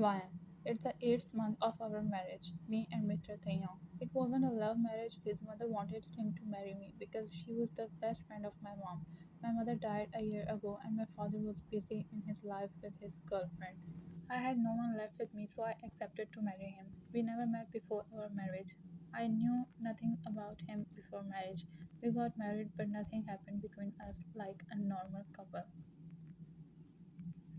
Why? It's the eighth month of our marriage, me and Mr. Taehyung. It wasn't a love marriage. His mother wanted him to marry me because she was the best friend of my mom. My mother died a year ago, and my father was busy in his life with his girlfriend. I had no one left with me, so I accepted to marry him. We never met before our marriage. I knew nothing about him before marriage. We got married, but nothing happened between us like a normal couple.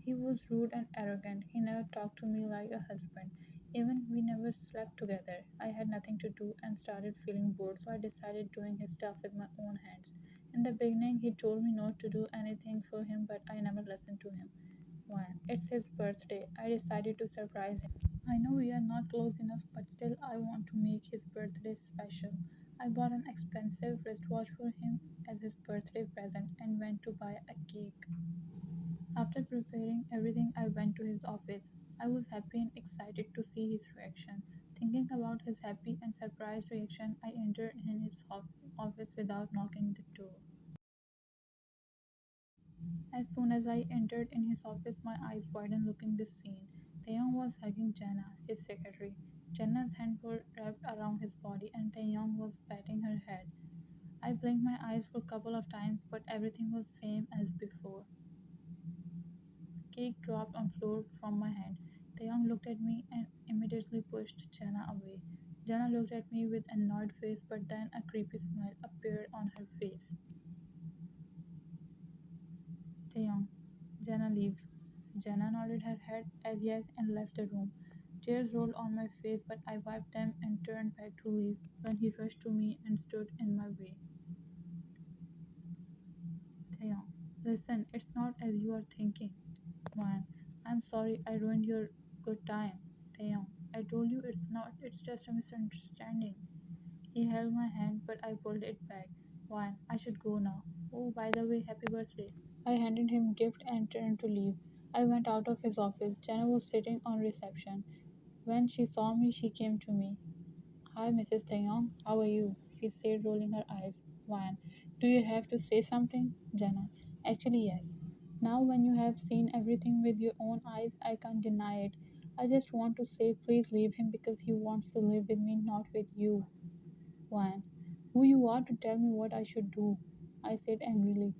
He was rude and arrogant. He never talked to me like a husband. Even we never slept together. I had nothing to do and started feeling bored, so I decided doing his stuff with my own hands. In the beginning, he told me not to do anything for him, but I never listened to him. One, it's his birthday. I decided to surprise him. I know we are not close enough, but still, I want to make his birthday special. I bought an expensive wristwatch for him as his birthday present and went to buy a cake. After preparing everything, I went to his office. I was happy and excited to see his reaction. Thinking about his happy and surprised reaction, I entered in his office without knocking the door. As soon as I entered in his office, my eyes widened looking this scene. Taeyong was hugging Jana, his secretary. Jana's hands were wrapped around his body and Taeyong was patting her head. I blinked my eyes for a couple of times, but everything was same as before. Cake dropped on floor from my hand. Taeyong looked at me and immediately pushed Jana away. Jana looked at me with an annoyed face, but then a creepy smile appeared on her face. Taeyong, Jana, leave. Jana nodded her head as yes and left the room. Tears rolled on my face, but I wiped them and turned back to leave when he rushed to me and stood in my way. Taeyong, listen, it's not as you are thinking. Man, I'm sorry I ruined your good time. Taeyong, I told you it's just a misunderstanding. He held my hand, but I pulled it back. Juan, I should go now. Oh, by the way, happy birthday. I handed him gift and turned to leave. I went out of his office. Jenna was sitting on reception. When she saw me, she came to me. Hi, Mrs. Taeyong. How are you? She said, rolling her eyes. Juan, do you have to say something? Jenna, actually, yes. Now, when you have seen everything with your own eyes, I can't deny it. I just want to say, please leave him because he wants to live with me, not with you. Juan, who you are to tell me what I should do? I said angrily.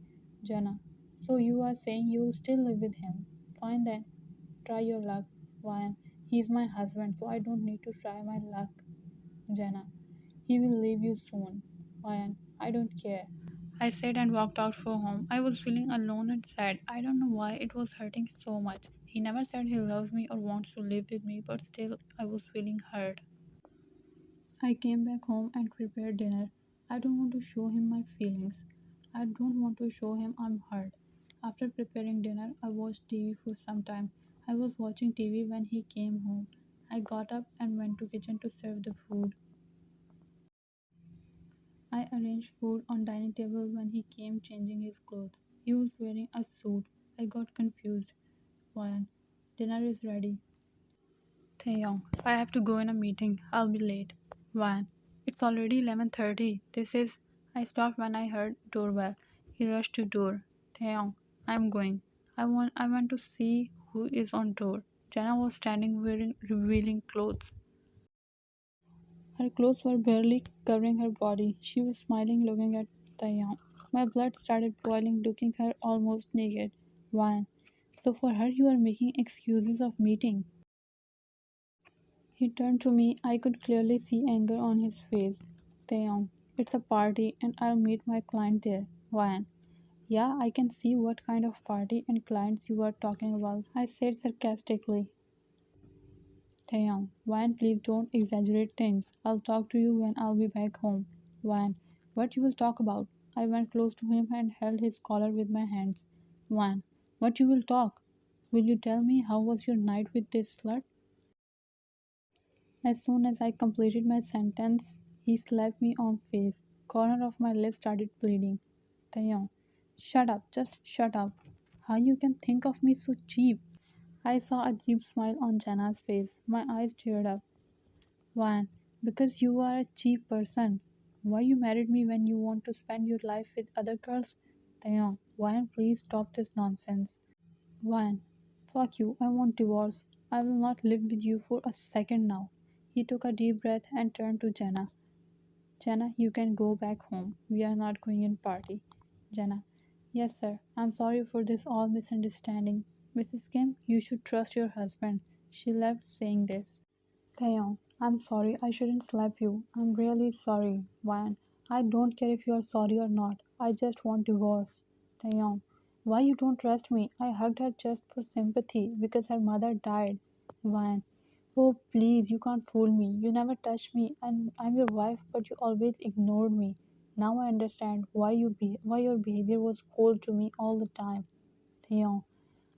Jana, so you are saying you will still live with him? Fine then, try your luck. Juan, he is my husband, so I don't need to try my luck. Jana, he will leave you soon. Juan, I don't care. I said and walked out for home. I was feeling alone and sad. I don't know why it was hurting so much. He never said he loves me or wants to live with me, but still I was feeling hurt. I came back home and prepared dinner. I don't want to show him my feelings. I don't want to show him I'm hurt. After preparing dinner, I watched TV for some time. I was watching TV when he came home. I got up and went to kitchen to serve the food. I arranged food on dining table when he came changing his clothes. He was wearing a suit. I got confused. Why? Dinner is ready. Taeyong, I have to go in a meeting. I'll be late. Van, it's already 11:30. This is. I stopped when I heard doorbell. He rushed to door. Taeyong, I'm going. I want to see who is on door. Jana was standing wearing revealing clothes. Her clothes were barely covering her body. She was smiling, looking at Taeyong. My blood started boiling, looking her almost naked. Van, so for her you are making excuses of meeting. He turned to me. I could clearly see anger on his face. Taeyong, it's a party and I'll meet my client there. Ryan, yeah, I can see what kind of party and clients you are talking about, I said sarcastically. Taeyong, Ryan, please don't exaggerate things. I'll talk to you when I'll be back home. Ryan, what you will talk about? I went close to him and held his collar with my hands. Ryan, what you will talk? Will you tell me how was your night with this slut? As soon as I completed my sentence, he slapped me on face. Corner of my lip started bleeding. Taeyong, shut up, just shut up. How you can think of me so cheap? I saw a deep smile on Jana's face. My eyes teared up. Why? Because you are a cheap person. Why you married me when you want to spend your life with other girls? Taeyong, why please stop this nonsense. Why? Fuck you, I want divorce. I will not live with you for a second now. He took a deep breath and turned to Jenna. Jenna, you can go back home. We are not going in party. Jenna, yes, sir. I'm sorry for this all misunderstanding. Mrs. Kim, you should trust your husband. She left saying this. Taeyong, I'm sorry. I shouldn't slap you. I'm really sorry. Wan, I don't care if you are sorry or not. I just want divorce. Taeyong, why you don't trust me? I hugged her just for sympathy because her mother died. Wan, oh please, you can't fool me. You never touched me and I'm your wife, but you always ignored me. Now I understand why your behavior was cold to me all the time. Taeyong,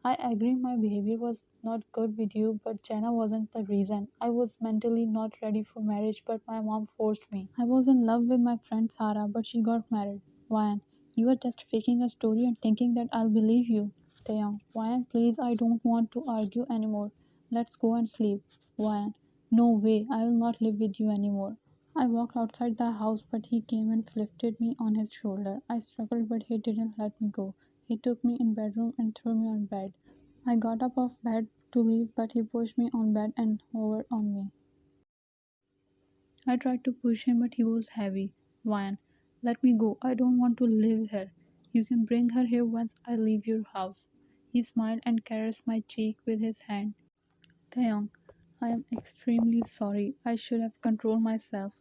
I agree my behavior was not good with you, but Jenna wasn't the reason. I was mentally not ready for marriage, but my mom forced me. I was in love with my friend Sarah, but she got married. Ryan, you are just faking a story and thinking that I'll believe you. Taeyong, Ryan, please, I don't want to argue anymore. Let's go and sleep. Ryan, no way, I will not live with you anymore. I walked outside the house, but he came and lifted me on his shoulder. I struggled, but he didn't let me go. He took me in bedroom and threw me on bed. I got up off bed to leave, but he pushed me on bed and over on me. I tried to push him, but he was heavy. Ryan, let me go. I don't want to live here. You can bring her here once I leave your house. He smiled and caressed my cheek with his hand. Taeyong, I am extremely sorry. I should have controlled myself.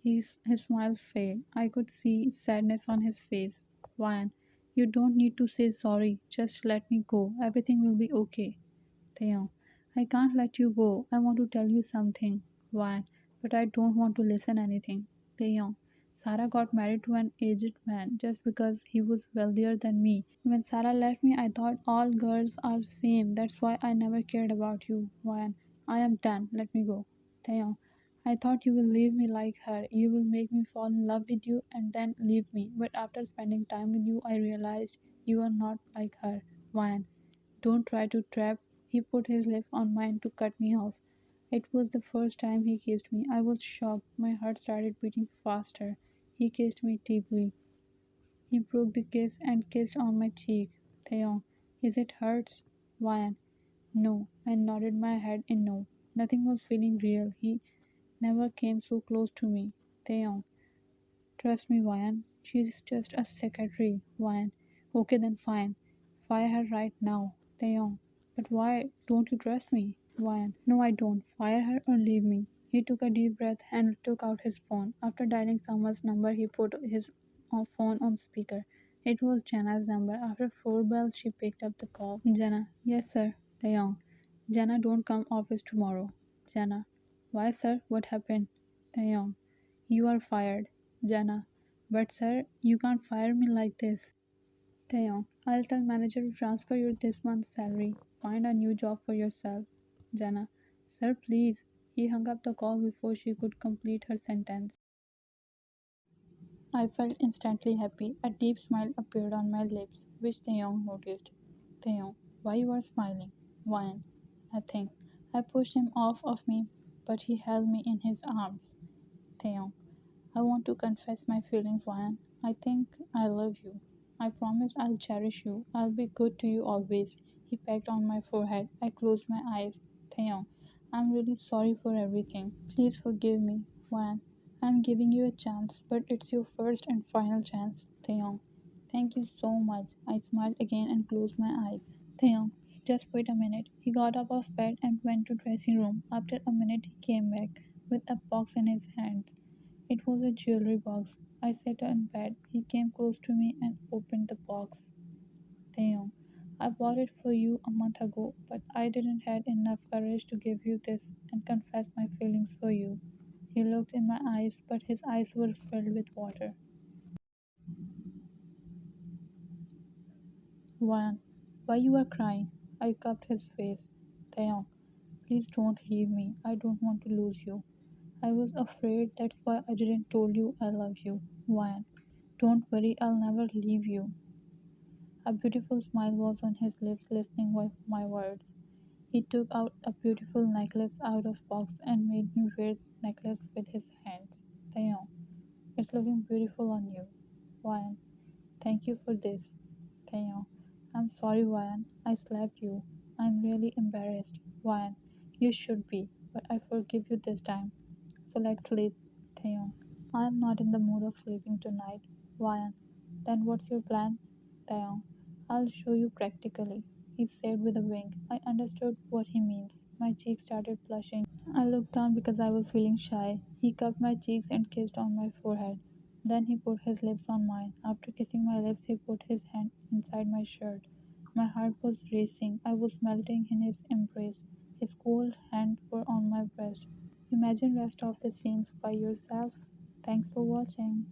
His smile faded. I could see sadness on his face. Ryan, you don't need to say sorry. Just let me go. Everything will be okay. Taeyong, I can't let you go. I want to tell you something. Ryan, but I don't want to listen anything. Taeyong, Sarah got married to an aged man just because he was wealthier than me. When Sarah left me, I thought all girls are same. That's why I never cared about you. Ryan, I am done. Let me go. Taeyong, I thought you will leave me like her. You will make me fall in love with you and then leave me. But after spending time with you, I realized you are not like her. Ryan, don't try to trap. He put his lip on mine to cut me off. It was the first time he kissed me. I was shocked. My heart started beating faster. He kissed me deeply. He broke the kiss and kissed on my cheek. Taeyong, is it hurts? Ryan, no. I nodded my head in no. Nothing was feeling real. He never came so close to me. Taeyong, trust me, Ryan. She's just a secretary, Ryan. Okay, then fine. Fire her right now, Taeyong. But why don't you trust me, Ryan? No, I don't. Fire her or leave me. He took a deep breath and took out his phone. After dialing someone's number, he put his phone on speaker. It was Jenna's number. After four bells, she picked up the call. Jenna, yes, sir. Taeyong. Jenna, don't come office tomorrow. Jenna, why, sir? What happened? Taeyong, you are fired. Jana, but sir, you can't fire me like this. Taeyong, I'll tell manager to transfer you this month's salary. Find a new job for yourself. Jana, sir, please. He hung up the call before she could complete her sentence. I felt instantly happy. A deep smile appeared on my lips, which Taeyong noticed. Taeyong, why you are smiling? Why? Nothing. I pushed him off of me, but he held me in his arms. Taeyong, I want to confess my feelings, Ryan. I think I love you. I promise I'll cherish you. I'll be good to you always. He pecked on my forehead. I closed my eyes. Taeyong, I'm really sorry for everything. Please forgive me, Ryan. I'm giving you a chance, but it's your first and final chance, Taeyong. Thank you so much. I smiled again and closed my eyes. Taeyong, just wait a minute. He got up of bed and went to dressing room. After a minute, he came back with a box in his hands. It was a jewelry box. I sat on bed. He came close to me and opened the box. Taeyong, I bought it for you a month ago, but I didn't have enough courage to give you this and confess my feelings for you. He looked in my eyes, but his eyes were filled with water. One, why you are crying? I cupped his face. Taeyong, please don't leave me. I don't want to lose you. I was afraid, that's why I didn't tell you I love you. One, don't worry, I'll never leave you. A beautiful smile was on his lips, listening to my words. He took out a beautiful necklace out of box and made me wear the necklace with his hands. Taeyong, it's looking beautiful on you. Ryan, thank you for this. Taeyong, I'm sorry, Ryan. I slapped you. I'm really embarrassed. Ryan, You should be, but I forgive you this time. So let's sleep, Taeyong. I am not in the mood of sleeping tonight. Wyan. Then what's your plan, Taeyong? I'll show you practically, he said with a wink. I understood what he means. My cheeks started flushing. I looked down because I was feeling shy. He cupped my cheeks and kissed on my forehead. Then he put his lips on mine. After kissing my lips, he put his hand inside my shirt. My heart was racing. I was melting in his embrace. His cold hands were on my breast. Imagine rest of the scenes by yourself. Thanks for watching.